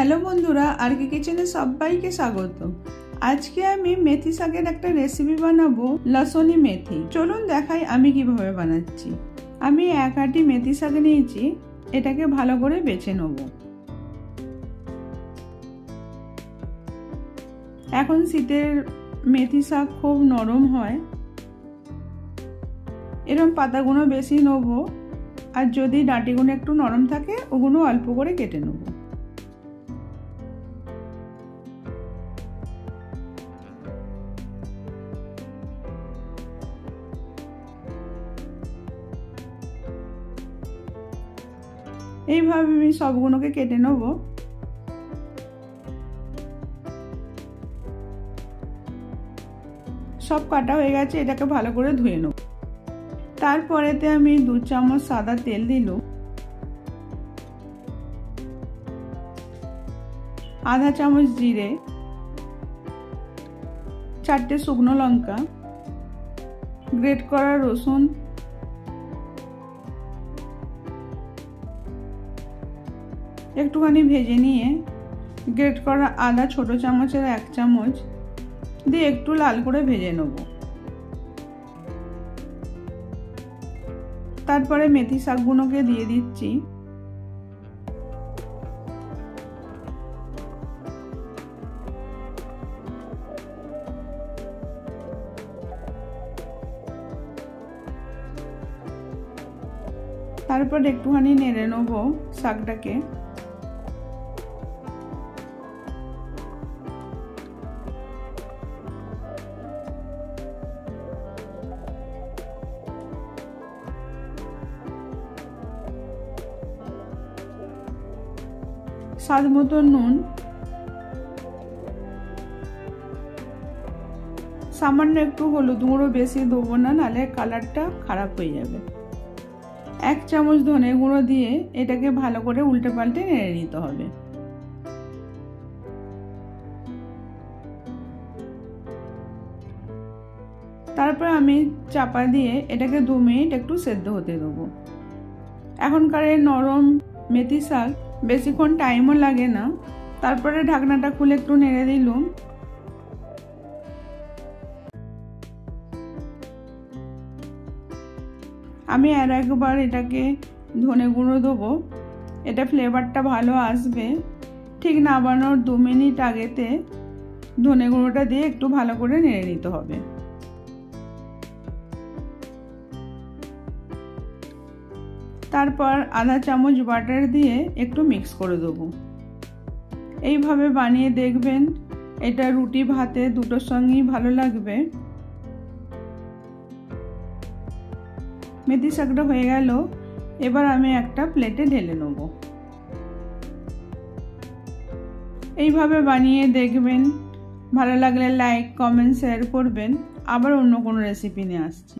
Hello বন্ধুরা, আর কি কিচেনে সবাইকে স্বাগত। আজকে আমি মেথি শাকের একটা রেসিপি বানাবো, লসনি মেথি। চলুন দেখাই আমি কিভাবে বানাচ্ছি। আমি এক আটি মেথি শাক নিয়েছি, এটাকে ভালো করে বেছে নেব। এখন শীতের মেথি শাক খুব নরম হয়, এরকম পাতাগুলো বেশি নেব, আর যদি ডাঁটিগুলো একটু নরম থাকে ওগুলো অল্প করে কেটে নেব। এইভাবে আমি সবগুলোকে কেটে নেব। সব কাটা হয়ে গেছে, এটাকে ভালো করে ধুয়ে নেব। তারপরেতে আমি 2 চামচ সাদা তেল দিলাম, আধা চামচ জিরে, 4টে শুকনো লঙ্কা, গ্রেট করা রসুন, একটুখানি ভেজে নিয়ে গ্রেট করা আদা ছোট চামচের 1 চামচ দিয়ে একটু লাল করে ভেজে নেব। তারপরে মেথি শাকগুলোকে দিয়ে দিচ্ছি। তারপর একটুখানি নেড়ে নেব শাকটাকে। স্বাদ মতো নুন, সামান্য একটু হলুদ গুঁড়ো, বেশি দেবো না, নাহলে কালারটা খারাপ হয়ে যাবে। 1 চামচ ধনে গুঁড়ো দিয়ে এটাকে ভালো করে উল্টে পাল্টে নেড়ে নিতে হবে। তারপর আমি চাপা দিয়ে এটাকে 2 মিনিট একটু সেদ্ধ হতে দেবো। এখনকার এই নরম মেথি শাক বেশিক্ষণ টাইমও লাগে না। তারপরে ঢাকনাটা খুলে একটু নেড়ে দিলাম। আমি আর একবার এটাকে ধনে গুঁড়ো দেবো, এটা ফ্লেভারটা ভালো আসবে। ঠিক নামানোর 2 মিনিট আগেতে ধনে গুঁড়োটা দিয়ে একটু ভালো করে নেড়ে নিতে হবে। তারপর আধা চামচ বাটার দিয়ে একটু মিক্স করে দেবো। এইভাবে বানিয়ে দেখবেন, এটা রুটি ভাতে দুটোর সঙ্গেই ভালো লাগবে। মেথি শাকটা হয়ে গেল, এবার আমি একটা প্লেটে ঢেলে নেব। এইভাবে বানিয়ে দেখবেন, ভালো লাগলে লাইক, কমেন্ট, শেয়ার করবেন। আবার অন্য কোনো রেসিপি নিয়ে আসছি।